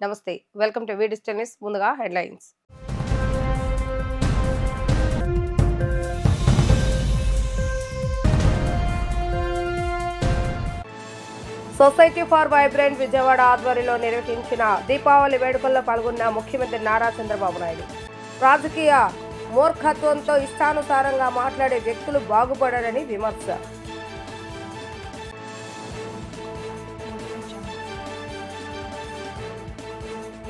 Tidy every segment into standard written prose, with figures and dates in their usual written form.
నమస్తే, welcome to V digital news. ముందుగా headlines. Society for vibrant Vijayawada ఆధ్వర్యంలో నిర్వహించిన దీపావళి వేడుకల్లో పాల్గొన్న ముఖ్యమంత్రి నారా చంద్రబాబు నాయుడు. రాజకీయ మూర్ఖత్వంతో ఇష్టానుసారంగా మాట్లాడే వ్యక్తులు బాగుపడరని విమర్శ.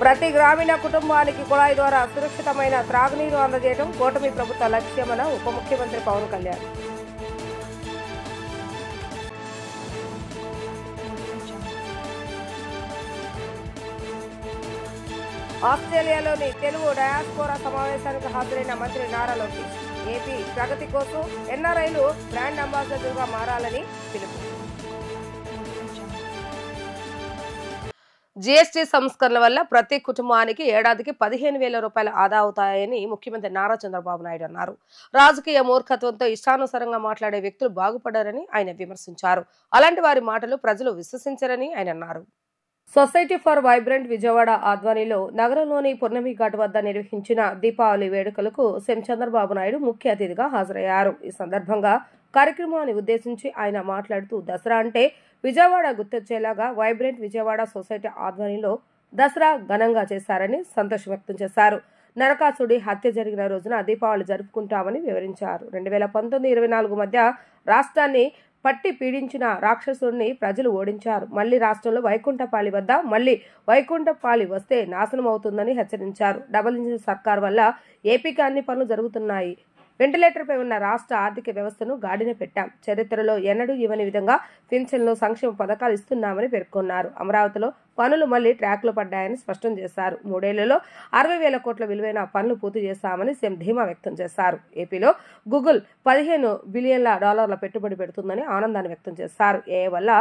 ప్రతి గ్రామీణ కుటుంబానికి కుళాయి ద్వారా సురక్షితమైన త్రాగునీరు అందజేయడం కూటమి ప్రభుత్వ లక్ష్యమన్న ఉప ముఖ్యమంత్రి పవన్ కళ్యాణ్. ఆస్ట్రేలియాలోని తెలుగు డయాస్పోరా సమావేశానికి హాజరైన మంత్రి నారా లోకేష్. ఏపీ ప్రగతి కోసం ఎన్ఆర్ఐలు బ్రాండ్ అంబాసిడర్గా మారాలని పిలుపు. జీఎస్టీ సంస్కరణల వల్ల ప్రతి కుటుంబానికి ఏడాదికి 15,000 రూపాయల ఆదా అవుతాయని ముఖ్యమంత్రి నారా చంద్రబాబు నాయుడు అన్నారు. రాజకీయ మూర్ఖత్వంతో ఇష్టానుసారంగా మాట్లాడే వ్యక్తులు బాగుపడారని ఆయన విమర్శించారు. అలాంటి వారి మాటలు ప్రజలు విశ్వసించరని ఆయన అన్నారు. సొసైటీ ఫర్ వైబ్రెంట్ విజయవాడ ఆధ్వర్యంలో నగరంలోని పున్నమి ఘాట్ వద్ద నిర్వహించిన దీపావళి వేడుకలకు సీఎం చంద్రబాబు నాయుడు ముఖ్య అతిథిగా హాజరయ్యారు. ఈ సందర్భంగా కార్యక్రమాన్ని ఉద్దేశించి ఆయన మాట్లాడుతూ దసరా అంటే విజయవాడ గుర్తొచ్చేలాగా వైబ్రెంట్ విజయవాడ సొసైటీ ఆధ్వర్యంలో దసరా ఘనంగా చేశారని సంతోషం వ్యక్తం చేశారు. నరకాసుడి హత్య జరిగిన రోజున దీపావళి జరుపుకుంటామని వివరించారు. 2019-24 మధ్య రాష్ట్రాన్ని పట్టి పీడించిన రాక్షసుడిని ప్రజలు ఓడించారు. మళ్లీ రాష్ట్రంలో వైకుంఠపాళి వద్ద మళ్లీ వైకుంఠపాళి వస్తే నాశనం అవుతుందని హెచ్చరించారు. డబుల్ ఇంజిన్ సర్కార్ వల్ల ఏపీకి అన్ని పనులు జరుగుతున్నాయి. వెంటిలేటర్పై ఉన్న రాష్ట్ర ఆర్థిక వ్యవస్థను గాడిన పెట్టాం. చరిత్రలో ఎన్నడూ ఇవ్వని విధంగా పింఛన్లు, సంక్షేమ పథకాలు ఇస్తున్నామని పేర్కొన్నారు. అమరావతిలో పనులు మళ్లీ ట్రాక్లో పడ్డాయని స్పష్టం చేశారు. 3 ఏళ్లలో 60,000 కోట్ల విలువైన పనులు పూర్తి చేస్తామని సీఎం ధీమా వ్యక్తం చేశారు. ఏపీలో గూగుల్ $15 బిలియన్ల పెట్టుబడి పెడుతుందని ఆనందాన్ని వ్యక్తం చేశారు. ఏఐ వల్ల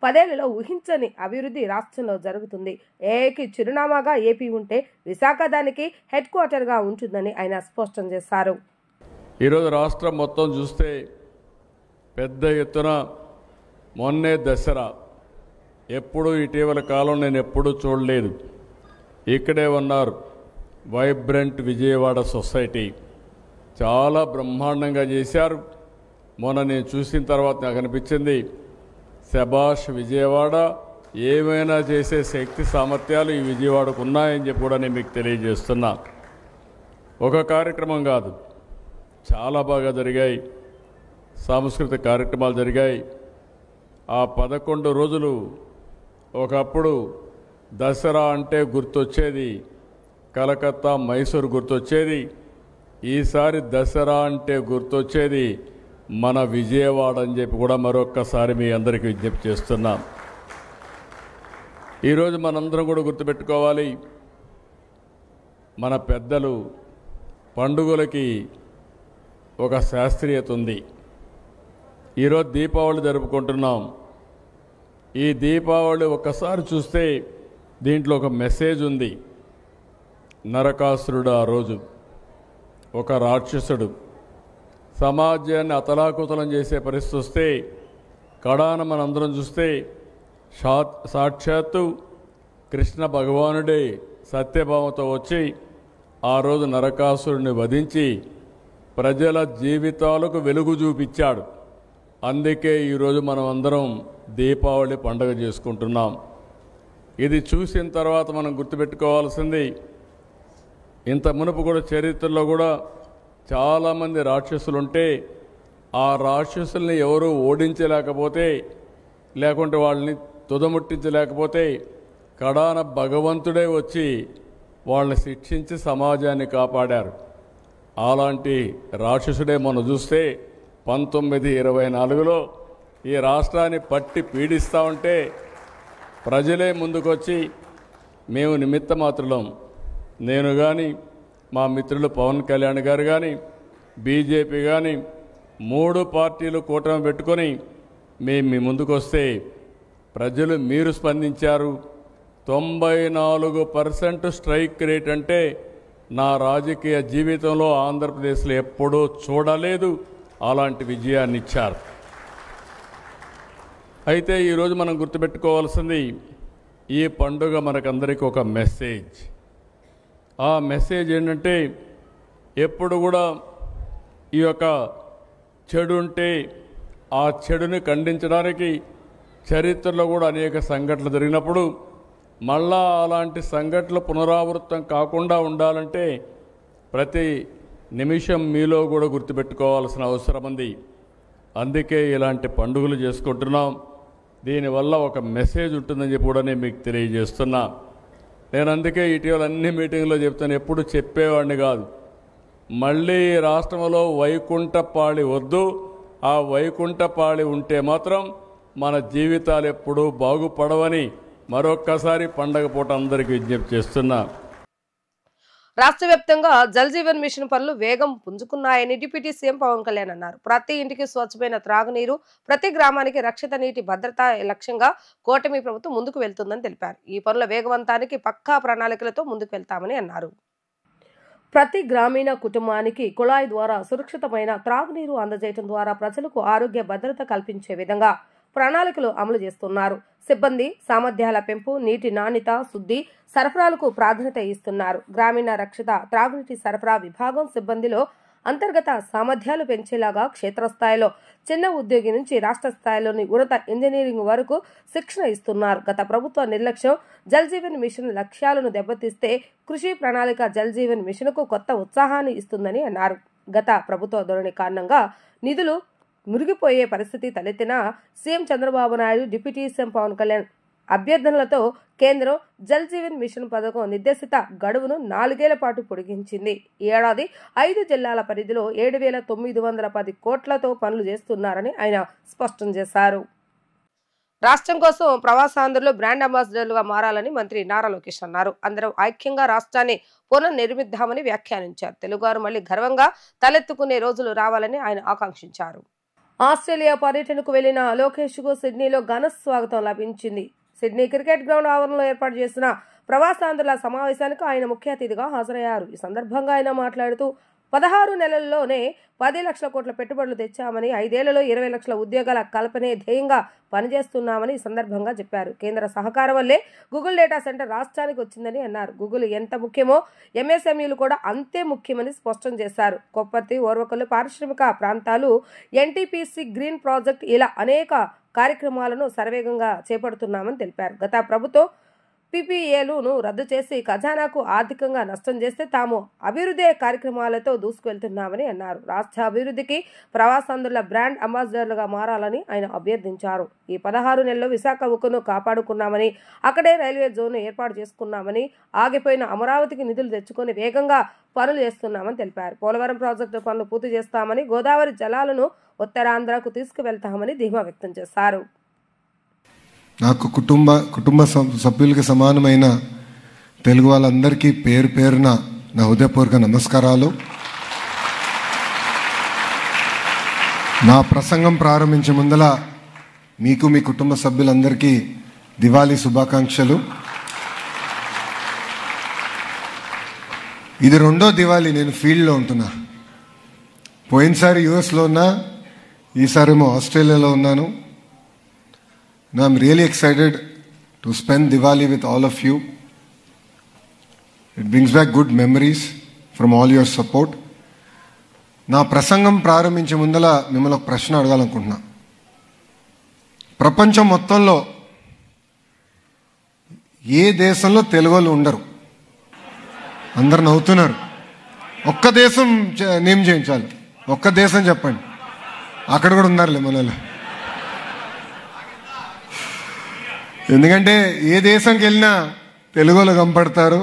10 ఏళ్లలో ఊహించని అభివృద్ధి రాష్ట్రంలో జరుగుతుంది. ఏఐకి చిరునామాగా ఏపీ ఉంటే విశాఖ దానికి హెడ్ క్వార్టర్గా ఉంటుందని ఆయన స్పష్టం చేశారు. ఈరోజు రాష్ట్రం మొత్తం చూస్తే పెద్ద ఎత్తున మొన్నే దసరా ఎప్పుడు ఇటీవల కాలం నేను ఎప్పుడూ చూడలేదు. ఇక్కడే ఉన్నారు వైబ్రెంట్ విజయవాడ సొసైటీ చాలా బ్రహ్మాండంగా చేశారు. మొన్న నేను చూసిన తర్వాత నాకు అనిపించింది శభాష్ విజయవాడ, ఏమైనా చేసే శక్తి సామర్థ్యాలు ఈ విజయవాడకు ఉన్నాయని చెప్పి కూడా నేను మీకు తెలియజేస్తున్నా. ఒక కార్యక్రమం కాదు, చాలా బాగా జరిగాయి. సాంస్కృతిక కార్యక్రమాలు జరిగాయి. ఆ 11 రోజులు ఒకప్పుడు దసరా అంటే గుర్తొచ్చేది కలకత్తా, మైసూరు గుర్తొచ్చేది. ఈసారి దసరా అంటే గుర్తొచ్చేది మన విజయవాడ అని చెప్పి కూడా మరొక్కసారి మీ అందరికీ విజ్ఞప్తి చేస్తున్నాం. ఈరోజు మనందరం కూడా గుర్తుపెట్టుకోవాలి, మన పెద్దలు పండుగలకి ఒక శాస్త్రీయత ఉంది. ఈరోజు దీపావళి జరుపుకుంటున్నాం. ఈ దీపావళి ఒక్కసారి చూస్తే దీంట్లో ఒక మెసేజ్ ఉంది. నరకాసురుడు ఆ రోజు ఒక రాక్షసుడు సమాజాన్ని అతలాకుతలం చేసే పరిస్థితి వస్తే కడాన మనందరం చూస్తే సాక్షాత్తు కృష్ణ భగవానుడే సత్యభావంతో వచ్చి ఆ రోజు నరకాసురుడిని వధించి ప్రజల జీవితాలకు వెలుగు చూపించాడు. అందుకే ఈరోజు మనం అందరం దీపావళి పండుగ చేసుకుంటున్నాం. ఇది చూసిన తర్వాత మనం గుర్తుపెట్టుకోవాల్సింది, ఇంత మునుపు కూడా చరిత్రలో కూడా చాలామంది రాక్షసులుంటే ఆ రాక్షసుల్ని ఎవరూ ఓడించలేకపోతే, లేకుంటే వాళ్ళని తుదముట్టించలేకపోతే కడాన భగవంతుడే వచ్చి వాళ్ళని శిక్షించి సమాజాన్ని కాపాడారు. అలాంటి రాక్షసుడే మనం చూస్తే 1924లో ఈ రాష్ట్రాన్ని పట్టి పీడిస్తూ ఉంటే ప్రజలే ముందుకొచ్చి మేము నిమిత్త మాత్రులం, నేను కానీ మా మిత్రులు పవన్ కళ్యాణ్ గారు కానీ బీజేపీ కానీ 3 పార్టీలు కూటమి పెట్టుకొని మేము మీ ముందుకొస్తే ప్రజలు మీరు స్పందించారు. 94% స్ట్రైక్ రేట్ అంటే నా రాజకీయ జీవితంలో ఆంధ్రప్రదేశ్లో ఎప్పుడూ చూడలేదు. అలాంటి విజయాన్ని ఇచ్చారు. అయితే ఈరోజు మనం గుర్తుపెట్టుకోవాల్సింది ఈ పండుగ మనకందరికీ ఒక మెసేజ్. ఆ మెసేజ్ ఏంటంటే ఎప్పుడు కూడా ఈ యొక్క చెడు ఉంటే ఆ చెడుని ఖండించడానికి చరిత్రలో కూడా అనేక సంఘటనలు జరిగినప్పుడు మళ్ళా అలాంటి సంఘటనలు పునరావృతం కాకుండా ఉండాలంటే ప్రతి నిమిషం మీలో కూడా గుర్తుపెట్టుకోవాల్సిన అవసరం ఉంది. అందుకే ఇలాంటి పండుగలు చేసుకుంటున్నాం. దీనివల్ల ఒక మెసేజ్ ఉంటుందని చెప్పి కూడా నేను మీకు తెలియజేస్తున్నా. నేను అందుకే ఇటీవల అన్ని మీటింగ్లో చెప్తాను, ఎప్పుడు చెప్పేవాడిని కాదు. మళ్ళీ రాష్ట్రంలో వైకుంఠపాళి వద్దు. ఆ వైకుంఠపాళి ఉంటే మాత్రం మన జీవితాలు ఎప్పుడూ బాగుపడవని మరొక్కసారి పండగ పూట అందరికీ విజ్ఞప్తి చేస్తున్నా. రాష్ట్ర వ్యాప్తంగా జల్ జీవన్ మిషన్ పనులు వేగం పుంజుకున్నాయని డిప్యూటీ సీఎం పవన్ కళ్యాణ్ అన్నారు. ప్రతి ఇంటికి స్వచ్ఛమైన త్రాగునీరు, ప్రతి గ్రామానికి రక్షిత నీటి భద్రత లక్ష్యంగా కూటమి ప్రభుత్వం ముందుకు వెళ్తుందని తెలిపారు. ఈ పనుల వేగవంతానికి పక్కా ప్రణాళికలతో ముందుకు వెళ్తామని అన్నారు. ప్రతి గ్రామీణ కుటుంబానికి కుళాయి ద్వారా సురక్షితమైన త్రాగునీరు అందజేయడం ద్వారా ప్రజలకు ఆరోగ్య భద్రత కల్పించే విధంగా ప్రణాళికలు అమలు చేస్తున్నారు. సిబ్బంది సామర్థ్యాల పెంపు, నీటి నాణ్యత, శుద్ధి, సరఫరాలకు ప్రాధాన్యత ఇస్తున్నారు. గ్రామీణ రక్షిత త్రాగునీటి సరఫరా విభాగం సిబ్బందిలో అంతర్గత సామర్థ్యాలు పెంచేలాగా క్షేత్రస్థాయిలో చిన్న ఉద్యోగి నుంచి రాష్ట్ర స్థాయిలోని ఉన్నత ఇంజనీరింగ్ వరకు శిక్షణ ఇస్తున్నారు. గత ప్రభుత్వ నిర్లక్ష్యం జల్ జీవన్ మిషన్ లక్ష్యాలను దెబ్బతీస్తే కృషి ప్రణాళిక జల్ జీవన్ మిషన్కు కొత్త ఉత్సాహాన్ని ఇస్తుందని అన్నారు. గత ప్రభుత్వ ధోరణి కారణంగా నిధులు మురిగిపోయే పరిస్థితి తలెత్తిన CM Chandrababu Naidu, deputy CM Pawan Kalyan అభ్యర్థనలతో కేంద్రం జల్ జీవన్ మిషన్ పథకం నిర్దేశిత గడువును 4 ఏళ్ల పాటు పొడిగించింది. ఈ ఏడాది 5 జిల్లాల పరిధిలో 7,910 కోట్లతో పనులు చేస్తున్నారని ఆయన స్పష్టం చేశారు. రాష్ట్రం కోసం ప్రవాసాంధ్రులు బ్రాండ్ అంబాసిడర్లుగా మారాలని మంత్రి నారా లోకేష్ అన్నారు. అందరం ఐక్యంగా రాష్ట్రాన్ని పునర్నిర్మిద్దామని వ్యాఖ్యానించారు. తెలుగువారు మళ్లీ గర్వంగా తలెత్తుకునే రోజులు రావాలని ఆయన ఆకాంక్షించారు. ఆస్ట్రేలియా పర్యటనకు వెళ్లిన లోకేష్ కు సిడ్నీలో ఘన స్వాగతం లభించింది. సిడ్నీ క్రికెట్ గ్రౌండ్ ఆవరణలో ఏర్పాటు చేసిన ప్రవాసాంధ్రుల సమావేశానికి ఆయన ముఖ్య అతిథిగా హాజరయ్యారు. ఈ సందర్భంగా ఆయన మాట్లాడుతూ 16 నెలల్లోనే 10 లక్షల కోట్ల పెట్టుబడులు తెచ్చామని, 5 ఏళ్లలో 20 లక్షల ఉద్యోగాల కల్పనే ధ్యేయంగా పనిచేస్తున్నామని ఈ సందర్భంగా చెప్పారు. కేంద్ర సహకారం వల్లే గూగుల్ డేటా సెంటర్ రాష్ట్రానికి వచ్చిందని అన్నారు. గూగుల్ ఎంత ముఖ్యమో ఎంఎస్ఎంఈలు కూడా అంతే ముఖ్యమని స్పష్టం చేశారు. కొప్పర్తి, ఓర్వకల్లు పారిశ్రామిక ప్రాంతాలు, ఎన్టీపీసీ గ్రీన్ ప్రాజెక్ట్ ఇలా అనేక కార్యక్రమాలను శరవేగంగా చేపడుతున్నామని తెలిపారు. గత ప్రభుత్వం పీపీఏలను రద్దు చేసి ఖజానాకు ఆర్థికంగా నష్టం చేస్తే తాము అభివృద్ధి కార్యక్రమాలతో దూసుకువెళ్తున్నామని అన్నారు. రాష్ట్ర అభివృద్ధికి ప్రవాసాంధ్రుల బ్రాండ్ అంబాసిడర్లుగా మారాలని ఆయన అభ్యర్థించారు. ఈ 16 నెలల్లో విశాఖ ఉక్కును కాపాడుకున్నామని, అక్కడే రైల్వే జోన్ ఏర్పాటు చేసుకున్నామని, ఆగిపోయిన అమరావతికి నిధులు తెచ్చుకొని వేగంగా పనులు చేస్తున్నామని తెలిపారు. పోలవరం ప్రాజెక్టు పనులు పూర్తి చేస్తామని, గోదావరి జలాలను ఉత్తరాంధ్రకు తీసుకువెళ్తామని ధీమా వ్యక్తం చేశారు. నాకు కుటుంబ సభ్యులకి సమానమైన తెలుగు వాళ్ళందరికీ పేరు పేరున నా హృదయపూర్వక నమస్కారాలు. నా ప్రసంగం ప్రారంభించే ముందల మీకు, మీ కుటుంబ సభ్యులందరికీ దివాళీ శుభాకాంక్షలు. ఇది 2వ దివాళీ నేను ఫీల్డ్లో ఉంటున్నా. పోయినసారి యుఎస్లో ఉన్నా, ఈసారేమో ఆస్ట్రేలియాలో ఉన్నాను. Now I'm really excited to spend Diwali with all of you. It brings back good memories from all your support. నా ప్రసంగం ప్రారంభించే ముందల మిమ్మల్ని ఒక ప్రశ్న అడగాలనుకుంటున్నా. ప్రపంచం మొత్తంలో ఏ దేశంలో తెలుగు వాళ్ళు ఉండరు? అందరు నవ్వుతున్నారు. ఒక్క దేశం నేమ్ చేయించాలి. ఒక్క దేశం చెప్పండి. అక్కడ కూడా ఉన్నారులే మనలో. ఎందుకంటే ఏ దేశంకి వెళ్ళినా తెలుగు వాళ్ళు కనపడతారు.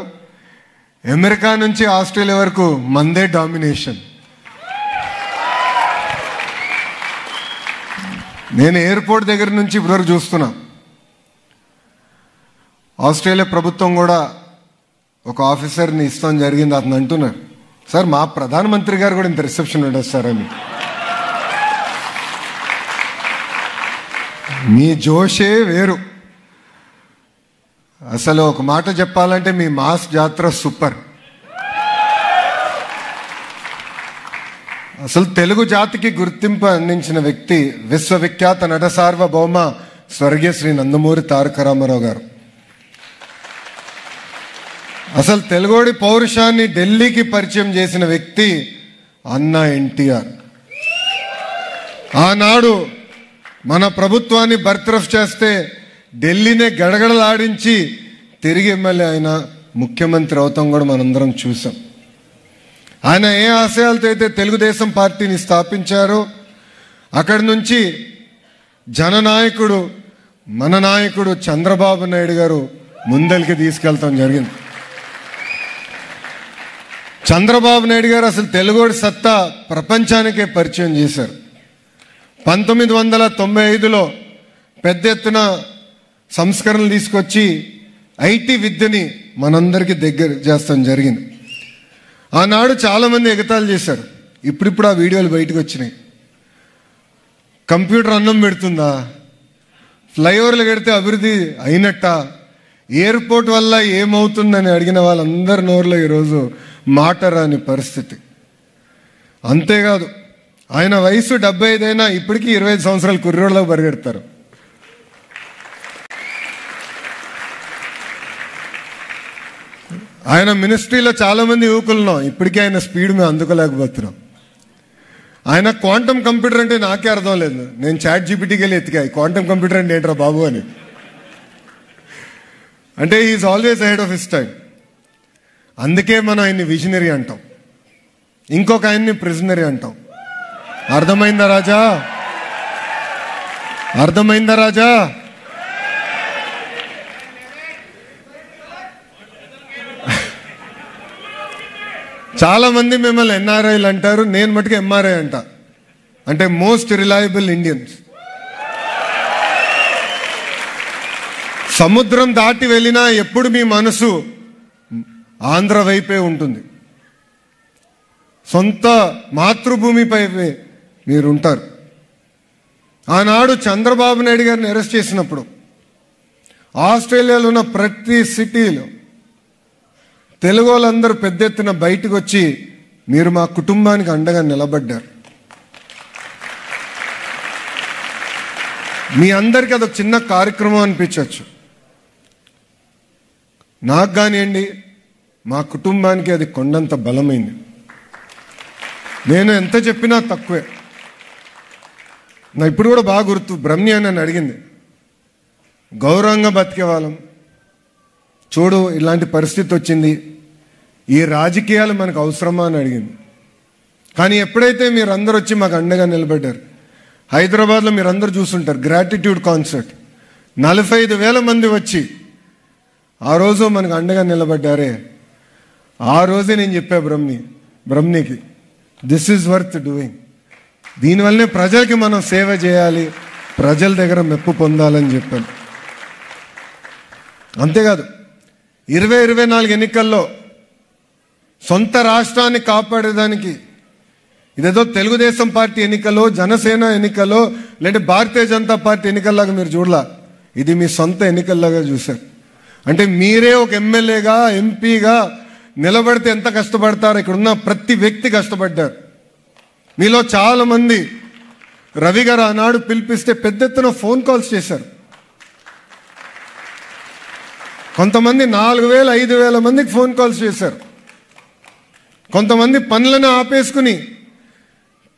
అమెరికా నుంచి ఆస్ట్రేలియా వరకు మందే డామినేషన్. నేను ఎయిర్పోర్ట్ దగ్గర నుంచి ఇప్పటివరకు చూస్తున్నా. ఆస్ట్రేలియా ప్రభుత్వం కూడా ఒక ఆఫీసర్ని ఇస్తాం జరిగింది. అతను అంటున్నారు, సార్ మా ప్రధానమంత్రి గారు కూడా ఇంత రిసెప్షన్ ఉండదు సార్ అని. మీ జోషే వేరు. అసలు ఒక మాట చెప్పాలంటే మీ మాస్ జాతర సూపర్. అసలు తెలుగు జాతికి గుర్తింపు అందించిన వ్యక్తి విశ్వవిఖ్యాత నట సార్వభౌమ స్వర్గీయ శ్రీ నందమూరి తారక రామారావు గారు. అసలు తెలుగోడి పౌరుషాన్ని ఢిల్లీకి పరిచయం చేసిన వ్యక్తి అన్న ఎన్టీఆర్. ఆనాడు మన ప్రభుత్వాన్ని బర్తరఫ్ చేస్తే ఢిల్లీనే గడగడలాడించి తిరిగి ఎమ్మెల్యే ఆయన ముఖ్యమంత్రి అవుతాం కూడా మనందరం చూసాం. ఆయన ఏ ఆశయాలతో అయితే తెలుగుదేశం పార్టీని స్థాపించారో అక్కడి నుంచి జననాయకుడు మన నాయకుడు చంద్రబాబు నాయుడు గారు ముందరికి తీసుకెళ్తాం జరిగింది. చంద్రబాబు నాయుడు గారు అసలు తెలుగోడి సత్తా ప్రపంచానికే పరిచయం చేశారు. 1995లో పెద్ద ఎత్తున సంస్కరణలు తీసుకొచ్చి ఐటీ విద్యని మనందరికీ దగ్గర చేస్తాం జరిగింది. ఆనాడు చాలామంది ఎగతాళి చేశారు. ఇప్పుడిప్పుడు ఆ వీడియోలు బయటకు వచ్చినాయి. కంప్యూటర్ అన్నం పెడుతుందా, ఫ్లైఓవర్లు కడితే అభివృద్ధి అయినట్ట, ఎయిర్పోర్ట్ వల్ల ఏమవుతుందని అడిగిన వాళ్ళందరి నోరులో ఈరోజు మాట రాని పరిస్థితి. అంతేకాదు ఆయన వయసు 75 అయినా ఇప్పటికీ 25 సంవత్సరాలు కుర్రోళ్ళలో పరిగెడతారు. ఆయన మినిస్ట్రీలో చాలా మంది యువకులున్నాం, ఇప్పటికీ ఆయన స్పీడ్ మేము అందుకోలేకపోతున్నాం. ఆయన క్వాంటమ్ కంప్యూటర్ అంటే నాకే అర్థం లేదు. నేను చాట్ జీపీటీకి వెళ్ళి ఎత్తికా క్వాంటమ్ కంప్యూటర్ అంటే ఏంట్రా బాబు అని. అంటే is always ahead of his time. అందుకే మనం ఆయన్ని విజనరీ అంటాం, ఇంకొక ఆయన్ని ప్రిజనరీ అంటాం. అర్థమైందా రాజా? అర్థమైందా రాజా? చాలా మంది మిమ్మల్ని ఎన్ఆర్ఐలు అంటారు, నేను మటుకు ఎంఆర్ఐ అంట, అంటే మోస్ట్ రిలయబుల్ ఇండియన్స్. సముద్రం దాటి వెళ్ళినా ఎప్పుడు మీ మనసు ఆంధ్ర వైపే ఉంటుంది. సొంత మాతృభూమిపై మీరు ఉంటారు. ఆనాడు చంద్రబాబు నాయుడు గారిని అరెస్ట్ చేసినప్పుడు ఆస్ట్రేలియాలో ఉన్న ప్రతి సిటీలో తెలుగు వాళ్ళందరూ పెద్ద ఎత్తున బయటకు వచ్చి మీరు మా కుటుంబానికి అండగా నిలబడ్డారు. మీ అందరికీ అదొక చిన్న కార్యక్రమం అనిపించవచ్చు, నాకు కానివ్వండి మా కుటుంబానికి అది కొండంత బలమైంది. నేను ఎంత చెప్పినా తక్కువే. నా ఇప్పుడు కూడా బాగా గుర్తు, బ్రహ్మి అని నన్ను అడిగింది, గౌరవంగా బతికే వాళ్ళం చూడు ఇలాంటి పరిస్థితి వచ్చింది, ఈ రాజకీయాలు మనకు అవసరమా అని అడిగింది. కానీ ఎప్పుడైతే మీరందరూ వచ్చి మాకు అండగా నిలబడ్డారు, హైదరాబాద్లో మీరందరూ చూస్తుంటారు గ్రాటిట్యూడ్ కాన్సర్ట్, 45,000 మంది వచ్చి ఆ రోజు మనకు అండగా నిలబడ్డారే, ఆ రోజే నేను చెప్పా బ్రహ్మనికి దిస్ ఈజ్ వర్త్ డూయింగ్. దీనివల్లనే ప్రజలకి మనం సేవ చేయాలి, ప్రజల దగ్గర మెప్పు పొందాలని చెప్పాను. అంతేకాదు 2024 ఎన్నికల్లో సొంత రాష్ట్రాన్ని కాపాడేదానికి ఇదేదో తెలుగుదేశం పార్టీ ఎన్నికల్లో, జనసేన ఎన్నికల్లో, లేదంటే భారతీయ జనతా పార్టీ ఎన్నికల్లాగా మీరు చూడలా, ఇది మీ సొంత ఎన్నికల్లాగా చూశారు. అంటే మీరే ఒక ఎమ్మెల్యేగా ఎంపీగా నిలబడితే ఎంత కష్టపడతారో ఇక్కడున్న ప్రతి వ్యక్తి కష్టపడ్డారు. మీలో చాలా మంది రవి గారు ఆనాడు పిలిపిస్తే పెద్ద ఎత్తున ఫోన్ కాల్స్ చేశారు. కొంతమంది 4,000 5,000 మందికి ఫోన్ కాల్స్ చేశారు. కొంతమంది పనులను ఆపేసుకుని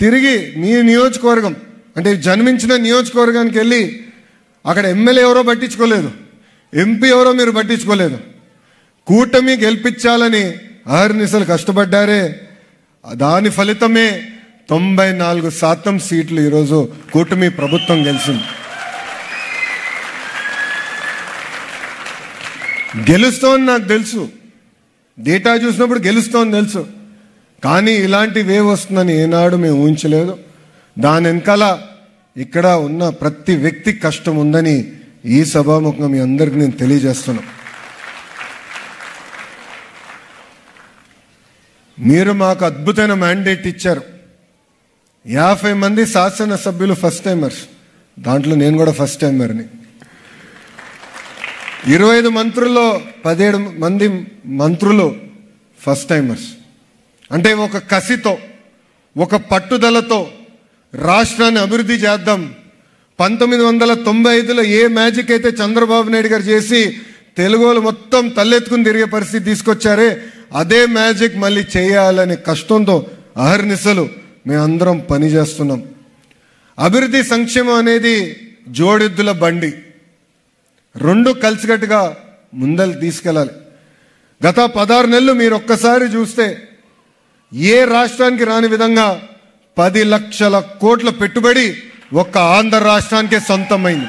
తిరిగి మీ నియోజకవర్గం అంటే జన్మించిన నియోజకవర్గానికి వెళ్ళి అక్కడ ఎమ్మెల్యే ఎవరో పట్టించుకోలేదు, ఎంపీ ఎవరో మీరు పట్టించుకోలేదు, కూటమి గెలిపించాలని అహర్నిశలు కష్టపడ్డారే, దాని ఫలితమే 94% సీట్లు ఈరోజు కూటమి ప్రభుత్వం గెలిచింది. గెలుస్తోంది నాకు తెలుసు, డేటా చూసినప్పుడు గెలుస్తోంది తెలుసు, కానీ ఇలాంటి వేవ్ వస్తుందని ఏనాడు మేము ఊహించలేదు. దాని వెనకాల ఇక్కడ ఉన్న ప్రతి వ్యక్తి కష్టం ఉందని ఈ సభాముఖంగా మీ అందరికీ నేను తెలియజేస్తున్నాను. మీరు మాకు అద్భుతమైన మ్యాండేట్ ఇచ్చారు. 50 మంది శాసనసభ్యులు ఫస్ట్ టైమర్స్, దాంట్లో నేను కూడా ఫస్ట్ టైమర్ని. 25 మంత్రుల్లో 17 మంది మంత్రులు ఫస్ట్ టైమర్స్. అంటే ఒక కసితో, ఒక పట్టుదలతో రాష్ట్రాన్ని అభివృద్ధి చేద్దాం. 1995లో ఏ మ్యాజిక్ అయితే చంద్రబాబు నాయుడు గారు చేసి తెలుగు వాళ్ళు మొత్తం తలెత్తుకుని తిరిగే పరిస్థితి తీసుకొచ్చారే, అదే మ్యాజిక్ మళ్ళీ చేయాలనే కష్టంతో అహర్నిశలు మేమందరం పనిచేస్తున్నాం. అభివృద్ధి సంక్షేమం అనేది జోడెద్దుల బండి, రెండు కలిసికట్టుగా ముందలు తీసుకెళ్ళాలి. గత 16 నెలలు మీరు ఒక్కసారి చూస్తే ఏ రాష్ట్రానికి రాని విధంగా 10 లక్షల కోట్ల పెట్టుబడి ఒక్క ఆంధ్ర రాష్ట్రానికే సొంతమైంది.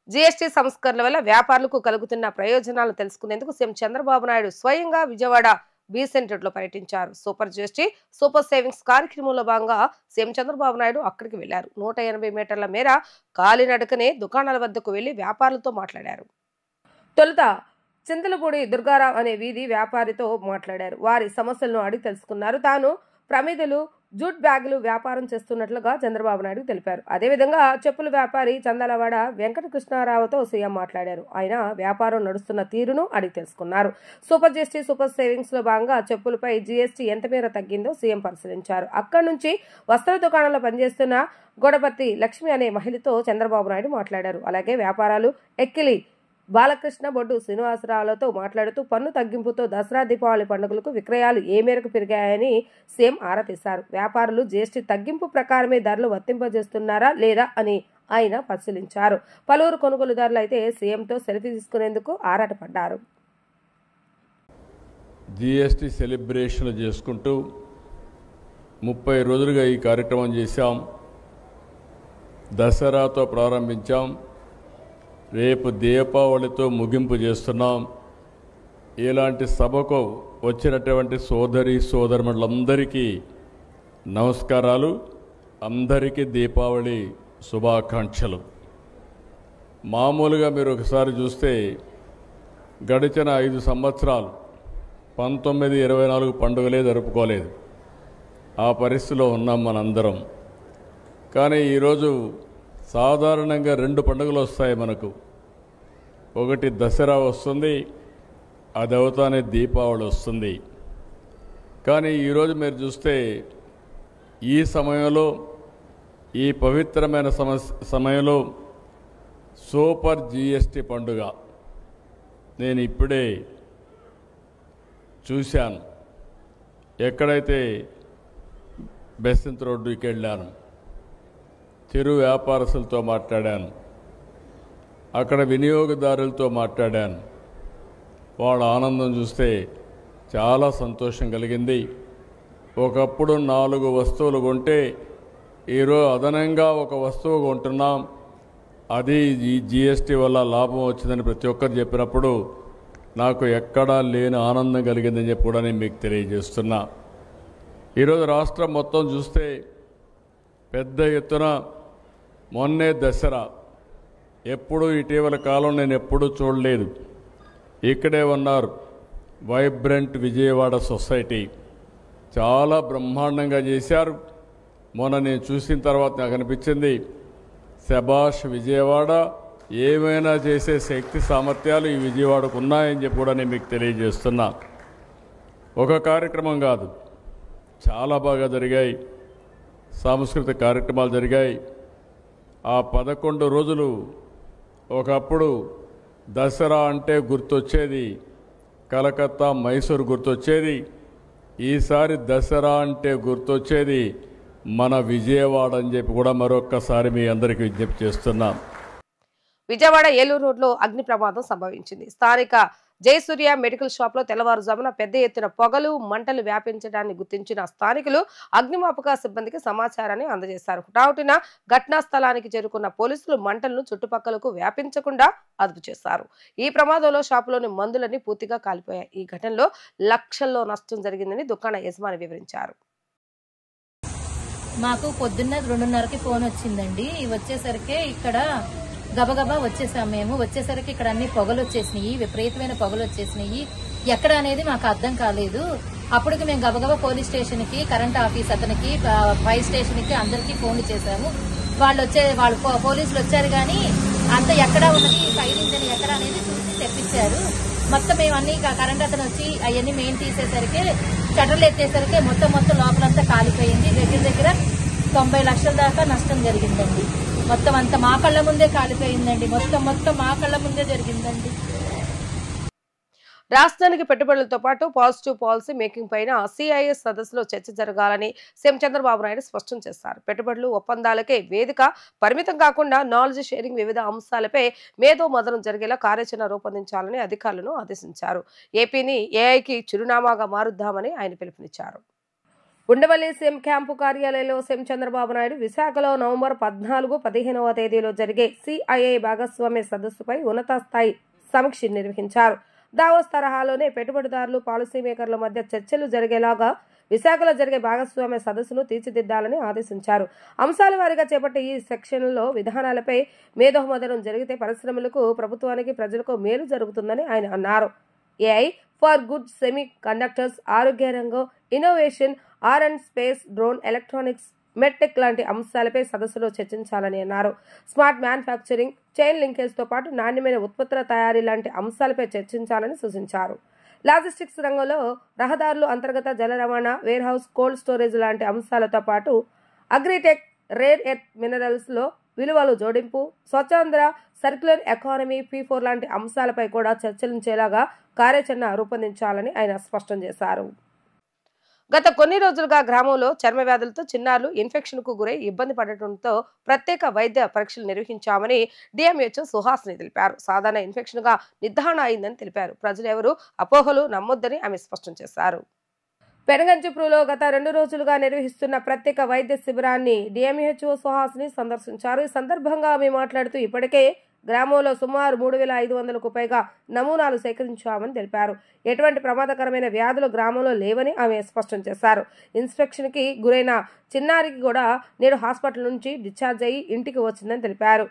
జీఎస్టీ సంస్కరణల వల్ల వ్యాపారులకు కలుగుతున్న ప్రయోజనాలు తెలుసుకునేందుకు సీఎం చంద్రబాబు నాయుడు స్వయంగా విజయవాడ బి సెంటర్ లో పర్యటించారు. సూపర్ జీఎస్టీ సూపర్ సేవింగ్స్ కార్యక్రమంలో భాగంగా సీఎం చంద్రబాబు నాయుడు అక్కడికి వెళ్లారు. 180 మీటర్ల మేర కాలినడకనే దుకాణాల వద్దకు వెళ్లి వ్యాపారులతో మాట్లాడారు. తొలుత చింతలపూడి దుర్గారావు అనే వీధి వ్యాపారితో మాట్లాడారు. వారి సమస్యలను అడిగి తెలుసుకున్నారు. తాను ప్రమిదలు, జూట్ బ్యాగులు వ్యాపారం చేస్తున్నట్లుగా చంద్రబాబు నాయుడు తెలిపారు. అదేవిధంగా చెప్పుల వ్యాపారి చందలవాడ వెంకటకృష్ణారావుతో సీఎం మాట్లాడారు. ఆయన వ్యాపారం నడుస్తున్న తీరును అడిగి తెలుసుకున్నారు. సూపర్ జీఎస్టీ సూపర్ సేవింగ్స్ లో భాగంగా చెప్పులపై జీఎస్టీ ఎంత మేర తగ్గిందో సీఎం పరిశీలించారు. అక్కడి నుంచి వస్త్ర దుకాణంలో పనిచేస్తున్న గొడపర్తి లక్ష్మి అనే మహిళతో చంద్రబాబు నాయుడు మాట్లాడారు. అలాగే వ్యాపారాలు ఎక్కిలి బాలకృష్ణ, బొడ్డు శ్రీనివాసరావులతో మాట్లాడుతూ పన్ను తగ్గింపుతో దసరా, దీపావళి పండుగలకు విక్రయాలు ఏ మేరకు పెరిగాయని సీఎం ఆరా తీశారు. వ్యాపారులు జీఎస్టీ తగ్గింపు ప్రకారమే ధరలు వర్తింపజేస్తున్నారా లేదా అని ఆయన పరిశీలించారు. పలువురు కొనుగోలుదారులు అయితే సీఎంతో సెల్ఫీ తీసుకునేందుకు ఆరాటపడ్డారు. జీఎస్టీ సెలబ్రేషన్లు చేసుకుంటూ 30 రోజులుగా ఈ కార్యక్రమం చేశాం. దసరాతో ప్రారంభించాం, రేపు దీపావళితో ముగింపు చేస్తున్నాం. ఇలాంటి సభకు వచ్చినటువంటి సోదరీమణులందరికీ నమస్కారాలు. అందరికీ దీపావళి శుభాకాంక్షలు. మామూలుగా మీరు ఒకసారి చూస్తే గడిచిన 5 సంవత్సరాలు 1924 పండుగలే జరుపుకోలేదు. ఆ పరిస్థితిలో ఉన్నాం మనందరం. కానీ ఈరోజు సాధారణంగా 2 పండుగలు వస్తాయి మనకు. ఒకటి దసరా వస్తుంది, అది అవుతానే దీపావళి వస్తుంది. కానీ ఈరోజు మీరు చూస్తే ఈ సమయంలో, ఈ పవిత్రమైన సమయంలో సూపర్ జీఎస్టీ పండుగ నేను ఇప్పుడే చూశాను. ఎక్కడైతే బెసంత్ రోడ్డుకి వెళ్ళాను, చిరు వ్యాపారస్తులతో మాట్లాడాను, అక్కడ వినియోగదారులతో మాట్లాడాను. వాళ్ళ ఆనందం చూస్తే చాలా సంతోషం కలిగింది. ఒకప్పుడు 4 వస్తువులు కొంటే ఈరోజు అదనంగా 1 వస్తువు కొంటున్నాం. అది ఈ జీఎస్టీ వల్ల లాభం వచ్చిందని ప్రతి ఒక్కరు చెప్పినప్పుడు నాకు ఎక్కడా లేని ఆనందం కలిగిందని చెప్పి కూడా నేను మీకు తెలియజేస్తున్నా. ఈరోజు రాష్ట్రం మొత్తం చూస్తే పెద్ద ఎత్తున మొన్నే దసరా, ఎప్పుడు ఇటీవల కాలం నేను ఎప్పుడూ చూడలేదు. ఇక్కడే ఉన్నారు వైబ్రెంట్ విజయవాడ సొసైటీ, చాలా బ్రహ్మాండంగా చేశారు. మొన్న నేను చూసిన తర్వాత నాకు అనిపించింది, శబాష్ విజయవాడ, ఏమైనా చేసే శక్తి సామర్థ్యాలు ఈ విజయవాడకు ఉన్నాయని చెప్పి కూడా నేను మీకు తెలియజేస్తున్నా. ఒక కార్యక్రమం కాదు, చాలా బాగా జరిగాయి. సాంస్కృతిక కార్యక్రమాలు జరిగాయి. ఆ 11 రోజులు ఒకప్పుడు దసరా అంటే గుర్తొచ్చేది కలకత్తా, మైసూరు గుర్తొచ్చేది. ఈసారి దసరా అంటే గుర్తొచ్చేది మన విజయవాడ అని చెప్పి కూడా మరొక్కసారి మీ అందరికీ విజ్ఞప్తి చేస్తున్నాం. విజయవాడ ఏలూరు రోడ్లో అగ్ని ప్రమాదం సంభవించింది. స్థానిక జయసూర్య మెడికల్ షాప్ లో తెల్లవారుజామున పెద్ద ఎత్తున పొగలు, మంటలు వ్యాపించడాన్ని గుర్తించిన స్థానికులు అగ్నిమాపక సిబ్బందికి సమాచారాన్ని అందజేశారు. హుటాహుటిన ఘటనా స్థలానికి చేరుకున్న పోలీసులు మంటలను చుట్టుపక్కలకు వ్యాపించకుండా అదుపు చేశారు. ఈ ప్రమాదంలో షాపులోని మందులన్నీ పూర్తిగా కాలిపోయాయి. ఈ ఘటనలో లక్షల్లో నష్టం జరిగిందని దుకాణ యజమాని వివరించారు. మాకు పొద్దున్న 2:30కి ఫోన్ వచ్చిందండి. వచ్చేసరికి ఇక్కడ గబగబా వచ్చేసాం. మేము వచ్చేసరికి ఇక్కడ అన్ని పొగలు వచ్చేసినాయి, విపరీతమైన పొగలు వచ్చేసినాయి. ఎక్కడ అనేది మాకు అర్థం కాలేదు. అప్పటికి మేము గబగబా పోలీస్ స్టేషన్ కి, కరెంట్ ఆఫీస్ అతనికి, ఫైర్ స్టేషన్ కి అందరికీ ఫోన్లు చేశాము. వాళ్ళు పోలీసులు వచ్చారు కానీ అంత ఎక్కడ ఉన్నది, ఫైర్ ఇంజన్ ఎక్కడ అనేది చూసి తెప్పించారు. మొత్తం మేము అన్ని కరెంట్ అతను వచ్చి అవన్నీ మెయిన్ తీసేసరికి, షటర్లు ఎత్తేసరికి మొత్తం లోపలంతా కాలిపోయింది. దగ్గర 90 లక్షల దాకా నష్టం జరిగిందండి. మొత్తం అంతా మా కళ్ళ ముందే కాలిపోయిందండి. మొత్తం మా కళ్ళ ముందే జరిగిందండి. రాష్ట్రానికి పెట్టుబడులతో పాటు పాజిటివ్ పాలసీ మేకింగ్ పైన సిఐఎస్ సదస్సులో చర్చ జరగాలని సీఎం చంద్రబాబు నాయుడు స్పష్టం చేశారు. పెట్టుబడులు ఒప్పందాలకే వేదిక పరిమితం కాకుండా నాలెడ్జ్ షేరింగ్ వివిధ అంశాలపై మేధో మదనం జరిగేలా కార్యాచరణ రూపొందించాలని అధికారులను ఆదేశించారు. ఏపీని ఏఐకి చిరునామాగా మారుద్దామని ఆయన పిలుపునిచ్చారు. ఉండవల్లి సీఎం క్యాంపు కార్యాలయంలో సీఎం చంద్రబాబు నాయుడు విశాఖలో నవంబర్ 14, 15వ తేదీలో జరిగే సిఐఐ భాగస్వామ్య సదస్సుపై ఉన్నత స్థాయి సమీక్ష నిర్వహించారు. దావోస్ తరహాలోనే పెట్టుబడిదారులు పాలసీ మేకర్ల మధ్య చర్చలు జరిగేలాగా విశాఖలో జరిగే భాగస్వామ్య సదస్సును తీర్చిదిద్దాలని ఆదేశించారు. అంశాల వారీగా చేపట్టే ఈ సెక్షన్లలో విధానాలపై మేధోమథనం జరిగితే పరిశ్రమలకు, ప్రభుత్వానికి, ప్రజలకు మేలు జరుగుతుందని ఆయన అన్నారు. AI for good, semiconductors, ఆరోగ్య రంగం, innovation, R and space, drone, electronics, medtech లాంటి అంశాలపై సదస్సులో చర్చించాలని అన్నారు. స్మార్ట్ మ్యానుఫ్యాక్చరింగ్, చైన్ లింకేజ్ తో పాటు నాణ్యమైన ఉత్పత్తుల తయారీ లాంటి అంశాలపై చర్చించాలని సూచించారు. లాజిస్టిక్స్ రంగంలో రహదారులు, అంతర్గత జల రవాణా, వేర్ హౌస్, కోల్డ్ స్టోరేజ్ లాంటి అంశాలతో పాటు అగ్రిటెక్, రేర్ ఎర్త్ మినరల్స్ లో విలువలు జోడింపు, స్వచ్ఛంద సర్క్యులర్ ఎకానమీ, P4 లాంటి అంశాలపై కూడా చర్చలించేలాగా కార్యాచరణ రూపొందించాలని ఆయన స్పష్టం చేశారు. గత కొన్ని రోజులుగా గ్రామంలో చర్మ వ్యాధులతో చిన్నారులు ఇన్ఫెక్షన్ కు గురై ఇబ్బంది పడటంతో ప్రత్యేక వైద్య పరీక్షలు నిర్వహించామని డిఎంహెచ్ఓ సుహాసిని తెలిపారు. సాధారణ ఇన్ఫెక్షన్ గా నిర్ధారణ అయిందని తెలిపారు. ప్రజలు ఎవరు అపోహలు నమ్మొద్దని ఆమె స్పష్టం చేశారు. పెనగంచిప్రోలో గత 2 రోజులుగా నిర్వహిస్తున్న ప్రత్యేక వైద్య శిబిరాన్ని డిఎంహెచ్ఓ సుహాసిని సందర్శించారు. ఈ సందర్భంగా ఆమె మాట్లాడుతూ ఇప్పటికే గ్రామంలో సుమారు 3,500కు పైగా నమూనాలు సేకరించామని తెలిపారు. ఎటువంటి ప్రమాదకరమైన వ్యాధులు గ్రామంలో లేవని ఆమె స్పష్టం చేశారు. ఇన్స్పెక్షన్ కి గురైన చిన్నారికి కూడా నేడు హాస్పిటల్ నుంచి డిశ్చార్జ్ అయ్యి ఇంటికి వచ్చిందని తెలిపారు.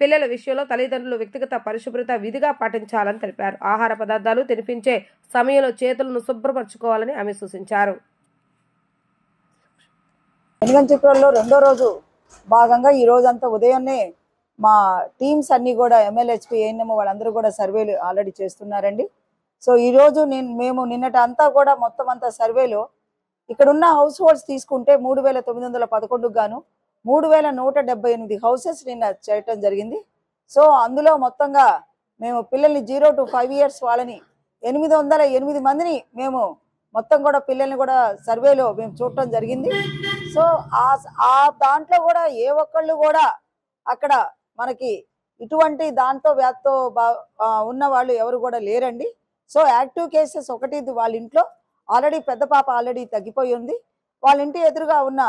పిల్లల విషయంలో తల్లిదండ్రులు వ్యక్తిగత పరిశుభ్రత విధిగా పాటించాలని తెలిపారు. ఆహార పదార్థాలు తినిపించే సమయంలో చేతులను శుభ్రపరచుకోవాలని ఆమె సూచించారు. పెనుగంచిప్రోల్లో 2వ రోజు భాగంగా ఈ రోజంతా ఉదయాన్నే మా టీమ్స్ అన్నీ కూడా MLHP, ANM వాళ్ళందరూ కూడా సర్వేలు ఆల్రెడీ చేస్తున్నారండి. సో ఈరోజు మేము నిన్నటి అంతా కూడా మొత్తం అంతా సర్వేలో ఇక్కడున్న హౌస్ హోల్డ్స్ తీసుకుంటే 3,911 గాను 3,178 హౌసెస్ నిన్న చేయటం జరిగింది. సో అందులో మొత్తంగా మేము పిల్లల్ని 0 to 5 years వాళ్ళని 808 మందిని మేము మొత్తం కూడా పిల్లల్ని కూడా సర్వేలో మేము చూడటం జరిగింది. సో ఆ దాంట్లో కూడా ఏ ఒక్కళ్ళు కూడా అక్కడ మనకి ఇటువంటి దాంతో వ్యాధితో ఉన్న వాళ్ళు ఎవరు కూడా లేరండి. సో యాక్టివ్ కేసెస్ ఒకటి వాళ్ళ ఇంట్లో ఆల్రెడీ పెద్ద పాప ఆల్రెడీ తగ్గిపోయి ఉంది. వాళ్ళ ఇంటి ఎదురుగా ఉన్న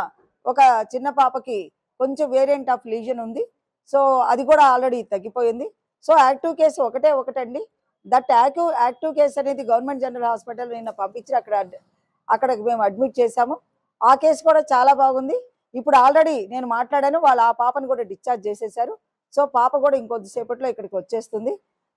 ఒక చిన్న పాపకి కొంచెం వేరియంట్ ఆఫ్ లీజన్ ఉంది. సో అది కూడా ఆల్రెడీ తగ్గిపోయింది. సో యాక్టివ్ కేసు ఒకటండి. దట్ యాక్టివ్ కేసు అనేది గవర్నమెంట్ జనరల్ హాస్పిటల్ నిన్న పంపించి అక్కడికి మేము అడ్మిట్ చేశాము. ఆ కేసు కూడా చాలా బాగుంది. ఇప్పుడు ఆల్రెడీ నేను మాట్లాడాను, వాళ్ళు ఆ పాపను కూడా డిశ్చార్జ్ చేసేసారు. సో పాప కూడా ఇంకొద్దిసేపట్లో ఇక్కడికి వచ్చేస్తుంది.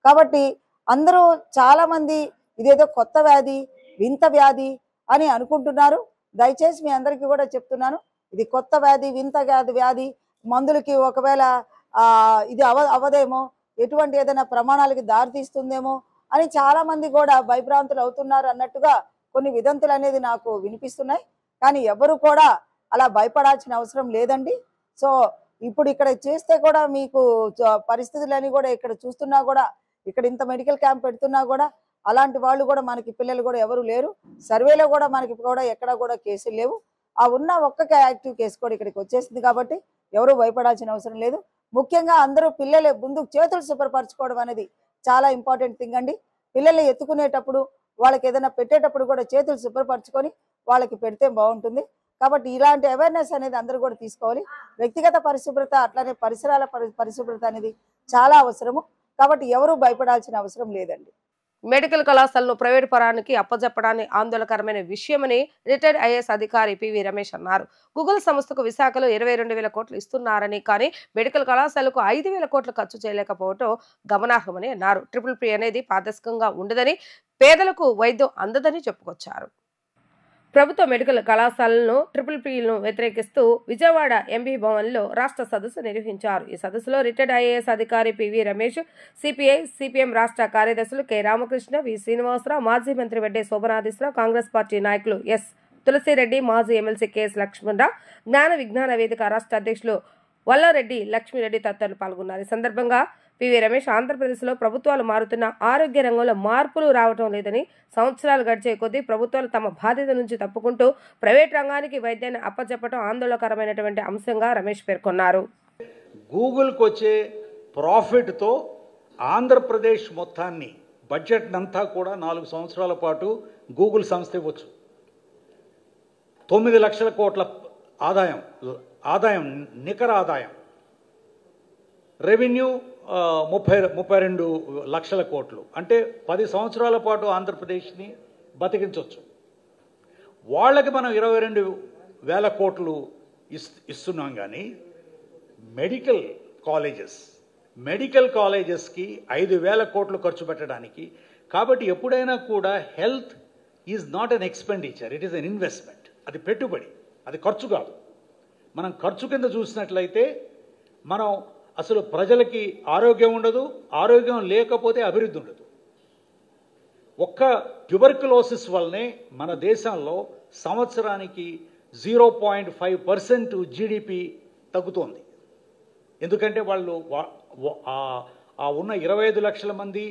కాబట్టి అందరూ చాలా మంది ఇదేదో కొత్త వ్యాధి, వింత వ్యాధి అని అనుకుంటున్నారు. దయచేసి మీ అందరికీ కూడా చెప్తున్నాను, ఇది కొత్త వ్యాధి, వింత వ్యాధి, మందులకి ఒకవేళ ఇది అవ్వదేమో, ఎటువంటి ఏదైనా ప్రమాణాలకి దారితీస్తుందేమో అని చాలా మంది కూడా భయభ్రాంతులు అవుతున్నారు అన్నట్టుగా కొన్ని విదంతులు అనేది నాకు వినిపిస్తున్నాయి. కానీ ఎవరు కూడా అలా భయపడాల్సిన అవసరం లేదండి. సో ఇప్పుడు ఇక్కడ చేస్తే కూడా మీకు పరిస్థితులని కూడా ఇక్కడ చూస్తున్నా కూడా, ఇక్కడ ఇంత మెడికల్ క్యాంప్ పెడుతున్నా కూడా అలాంటి వాళ్ళు కూడా మనకి పిల్లలు కూడా ఎవరు లేరు. సర్వేలో కూడా మనకి కూడా ఎక్కడ కూడా కేసులు లేవు. ఆ ఉన్న ఒక్క యాక్టివ్ కేసు కూడా ఇక్కడికి వచ్చేసింది. కాబట్టి ఎవరు భయపడాల్సిన అవసరం లేదు. ముఖ్యంగా అందరూ పిల్లలు ముందు చేతులు శుభ్రపరచుకోవడం అనేది చాలా ఇంపార్టెంట్ థింగ్ అండి. పిల్లల్ని ఎత్తుకునేటప్పుడు, వాళ్ళకి ఏదైనా పెట్టేటప్పుడు కూడా చేతులు శుభ్రపరచుకొని వాళ్ళకి పెడితే బాగుంటుంది. కాబట్టి ఇలాంటి అవేర్నెస్ అనేది అందరూ కూడా తీసుకోవాలి. వ్యక్తిగత పరిశుభ్రత అట్లానే పరిసరాల పరిశుభ్రత అనేది చాలా అవసరము. కాబట్టి ఎవరు భయపడాల్సిన అవసరం లేదండి. మెడికల్ కళాశాలను ప్రైవేటు పరానికి అప్పజెప్పడాన్ని ఆందోళనకరమైన విషయమని రిటైర్డ్ ఐఏఎస్ అధికారి పివి రమేష్ అన్నారు. గూగుల్ సంస్థకు విశాఖలో 22,000 కోట్లు ఇస్తున్నారని, కానీ మెడికల్ కళాశాలకు 5,000 కోట్లు ఖర్చు చేయలేకపోవడం గమనార్హమని అన్నారు. PPP అనేది పారదర్శకంగా ఉండదని, పేదలకు వైద్యం అందదని చెప్పుకొచ్చారు. ప్రభుత్వ మెడికల్ కళాశాలను PPPలను వ్యతిరేకిస్తూ విజయవాడ ఎంబీ భవన్లో రాష్ట్ర సదస్సు నిర్వహించారు. ఈ సదస్సులో రిటైర్డ్ ఐఏఎస్ అధికారి పివి రమేష్, సిపిఐ సిపిఎం రాష్ట్ర కార్యదర్శులు కె రామకృష్ణ, వి శ్రీనివాసరావు, మాజీ మంత్రి వెడ్డే శోభనాధీశ్వరరావు, కాంగ్రెస్ పార్టీ నాయకులు ఎస్ తులసిరెడ్డి, మాజీ ఎమ్మెల్సీ కెఎస్ లక్ష్మణరావు, జ్ఞాన విజ్ఞాన వేదిక రాష్ట్ర అధ్యక్షులు వల్లారెడ్డి లక్ష్మీరెడ్డి తదితరులు పాల్గొన్నారు. ఈ సందర్భంగా పివి రమేష్ మాధ్యప్రదేశ్లో ప్రభుత్వాలు మారుతున్న ఆరోగ్య రంగంలో మార్పులు రావటం లేదని, సంవత్సరాలు గడిచే కొద్దీ ప్రభుత్వాలు తమ బాధ్యత నుంచి తప్పుకుంటూ ప్రైవేట్ రంగానికి వైద్యాన్ని అప్పచెప్పడం ఆందోళనకరమైనటువంటి అంశంగా రమేష్ పేర్కొన్నారు. గూగుల్కి వచ్చే ప్రాఫిట్తో ఆంధ్రప్రదేశ్ మొత్తాన్ని బడ్జెట్నంతా కూడా 4 సంవత్సరాల పాటు గూగుల్ సంస్థ ఇవ్వచ్చు. 9 లక్షల కోట్ల ఆదాయం నికర ఆదాయం, రెవెన్యూ 32 లక్షల కోట్లు. అంటే 10 సంవత్సరాల పాటు ఆంధ్రప్రదేశ్ని బతికించవచ్చు. వాళ్ళకి మనం 22,000 కోట్లు ఇస్తున్నాం. కానీ మెడికల్ కాలేజెస్కి 5,000 కోట్లు ఖర్చు పెట్టడానికి. కాబట్టి ఎప్పుడైనా కూడా health is not an expenditure, it is an investment. అది పెట్టుబడి, అది ఖర్చు కాదు. మనం ఖర్చు కింద చూసినట్లయితే మనం అసలు ప్రజలకి ఆరోగ్యం ఉండదు, ఆరోగ్యం లేకపోతే అభివృద్ధి ఉండదు. ఒక్క ట్యూబర్కులోసిస్ వల్లనే మన దేశంలో సంవత్సరానికి 0.5% జీడిపి తగ్గుతోంది. ఎందుకంటే వాళ్ళు ఉన్న 25 లక్షల మంది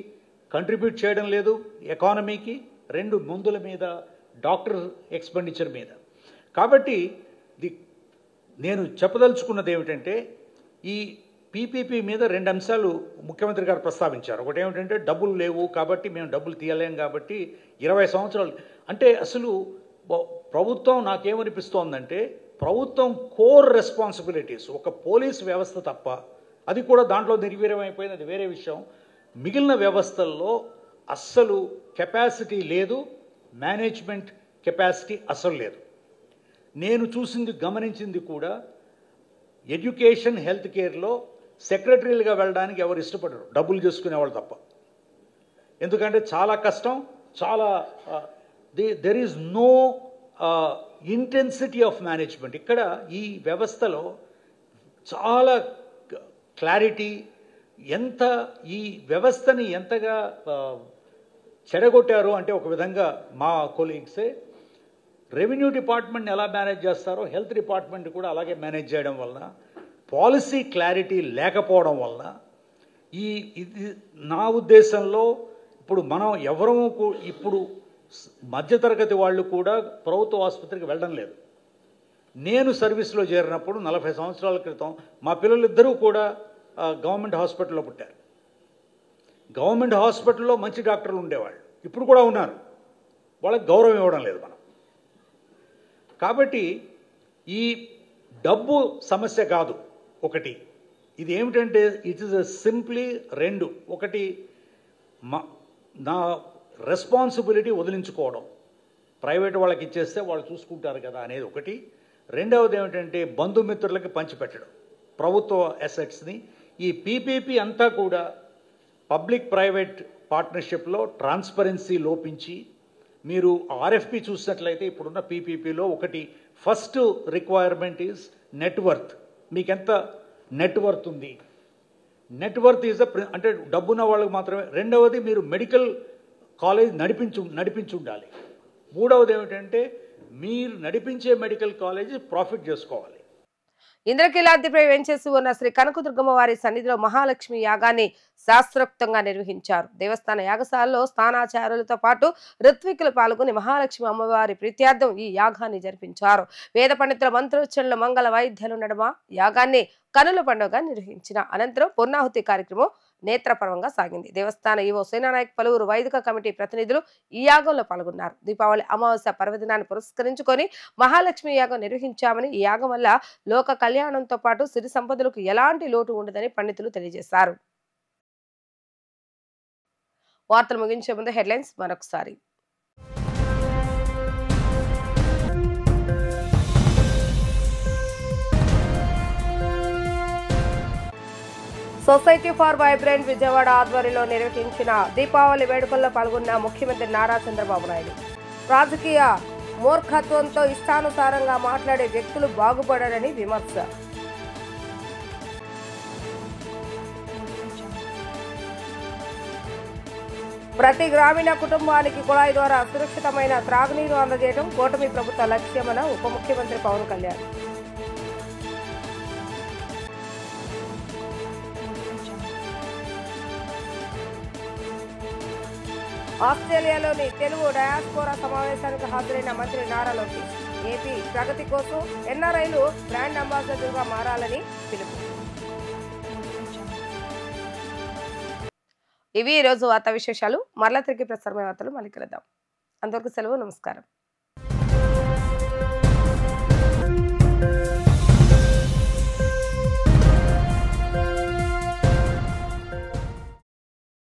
కంట్రిబ్యూట్ చేయడం లేదు ఎకానమీకి, 2 మందుల మీద, డాక్టర్ ఎక్స్పెండిచర్ మీద. కాబట్టి నేను చెప్పదలుచుకున్నది ఏమిటంటే, ఈ పీపీపీ మీద 2 అంశాలు ముఖ్యమంత్రి గారు ప్రస్తావించారు. ఒకటి ఏమిటంటే డబ్బులు లేవు కాబట్టి మేము డబ్బులు తీయలేం కాబట్టి 20 సంవత్సరాలు అంటే అసలు ప్రభుత్వం నాకేమనిపిస్తోందంటే, ప్రభుత్వం కోర్ రెస్పాన్సిబిలిటీస్ ఒక పోలీస్ వ్యవస్థ తప్ప, అది కూడా దాంట్లో నిర్వీర్యమైపోయింది, అది వేరే విషయం. మిగిలిన వ్యవస్థల్లో అస్సలు కెపాసిటీ లేదు, మేనేజ్మెంట్ కెపాసిటీ అస్సలు లేదు. నేను గమనించింది కూడా ఎడ్యుకేషన్, హెల్త్ కేర్లో సెక్రటరీలుగా వెళ్ళడానికి ఎవరు ఇష్టపడరు, డబ్బులు చేసుకునేవాళ్ళు తప్ప. ఎందుకంటే చాలా కష్టం, చాలా there is no intensity of management. ఇక్కడ ఈ వ్యవస్థలో చాలా క్లారిటీ, ఎంత ఈ వ్యవస్థని ఎంతగా చెడగొట్టారు అంటే, ఒక విధంగా మా కొలీగ్సే రెవెన్యూ డిపార్ట్మెంట్ని ఎలా మేనేజ్ చేస్తారో హెల్త్ డిపార్ట్మెంట్ కూడా అలాగే మేనేజ్ చేయడం వలన, పాలసీ క్లారిటీ లేకపోవడం వలన, ఇది నా ఉద్దేశంలో ఇప్పుడు మనం ఎవరము ఇప్పుడు మధ్యతరగతి వాళ్ళు కూడా ప్రభుత్వ ఆసుపత్రికి వెళ్ళడం లేదు. నేను సర్వీస్లో చేరినప్పుడు 40 సంవత్సరాల క్రితం మా పిల్లలిద్దరూ కూడా గవర్నమెంట్ హాస్పిటల్లో పుట్టారు. గవర్నమెంట్ హాస్పిటల్లో మంచి డాక్టర్లు ఉండేవాళ్ళు, ఇప్పుడు కూడా ఉన్నారు. వాళ్ళకి గౌరవం ఇవ్వడం లేదు మనం. కాబట్టి ఈ డబ్బు సమస్య కాదు ఒకటి. ఇది ఏమిటంటే ఇట్ ఈస్ సింప్లీ 2. ఒకటి నా రెస్పాన్సిబిలిటీ వదిలించుకోవడం, ప్రైవేట్ వాళ్ళకి ఇచ్చేస్తే వాళ్ళు చూసుకుంటారు కదా అనేది ఒకటి. రెండవది ఏమిటంటే బంధుమిత్రులకి పంచిపెట్టడం ప్రభుత్వ అసెట్స్ని. ఈ పీపీపీ అంతా కూడా పబ్లిక్ ప్రైవేట్ పార్ట్నర్షిప్లో ట్రాన్స్పరెన్సీ లోపించి, మీరు ఆర్ఎఫ్పి చూసినట్లయితే ఇప్పుడున్న పీపీపీలో ఒకటి ఫస్ట్ రిక్వైర్మెంట్ ఈజ్ నెట్వర్త్. మీకెంత నెట్వర్త్ ఉంది, నెట్వర్త్ ఈజ్ అంటే డబ్బున్న వాళ్ళకి మాత్రమే. రెండవది మీరు మెడికల్ కాలేజ్ నడిపించి ఉండాలి. మూడవది ఏమిటంటే మీరు నడిపించే మెడికల్ కాలేజ్ ప్రాఫిట్ చేసుకోవాలి. ఇంద్రకీలాద్రిపై వేంచేసి ఉన్న శ్రీ కనకదుర్గమ్మ వారి సన్నిధిలో మహాలక్ష్మి యాగాన్ని శాస్త్రోక్తంగా నిర్వహించారు. దేవస్థాన యాగశాలలో స్థానాచారులతో పాటు ఋత్వికులు పాల్గొని మహాలక్ష్మి అమ్మవారి ప్రీత్యార్థం ఈ యాగాన్ని జరిపించారు. వేద పండితుల మంత్రోచ్చరణలు, మంగళ వాయిద్యాల నడుమ యాగాన్ని కనుల పండుగ నిర్వహించిన అనంతరం పూర్ణాహుతి కార్యక్రమం నేత్రపర్వంగా సాగింది. దేవస్థాన ఈవో సేనానాయక్, పలువురు వైదిక కమిటీ ప్రతినిధులు ఈ యాగంలో పాల్గొన్నారు. దీపావళి అమావాస్య పర్వదినాన్ని పురస్కరించుకొని మహాలక్ష్మి యాగం నిర్వహించామని, ఈ యాగం వల్ల లోక కళ్యాణంతో పాటు సిరి సంపదలకు ఎలాంటి లోటు ఉండదని పండితులు తెలియజేశారు. వార్తలు ముగించే ముందు హెడ్లైన్స్ మరొకసారి. సొసైటీ ఫర్ వైబ్రెంట్ విజయవాడ ఆధ్వర్యంలో నిర్వహించిన దీపావళి వేడుకల్లో పాల్గొన్న ముఖ్యమంత్రి నారా చంద్రబాబు నాయుడు. రాజకీయ మూర్ఖత్వంతో ఇష్టానుసారంగా మాట్లాడే వ్యక్తులు బాగుపడారని విమర్శ. ప్రతి గ్రామీణ కుటుంబానికి కుళాయి ద్వారా సురక్షితమైన త్రాగునీరు అందజేయడం కూటమి ప్రభుత్వ లక్ష్యమన్న ఉప ముఖ్యమంత్రి పవన్ కళ్యాణ్. ఆస్ట్రేలియాలోని తెలుగు డయాస్పోరా సమావేశానికి హాజరైన మంత్రి నారా లోకేష్ ఏపీ ప్రగతి కోసం ఎన్ఆర్ఐలు బ్రాండ్ అంబాసిడర్గా మారాలని పిలుపు. ఇవి ఈరోజు వార్తా విశేషాలు. మరలా తిరిగి ప్రసారమైన వార్తలు మళ్ళీ కలుద్దాం. అంతవరకు సెలవు. నమస్కారం.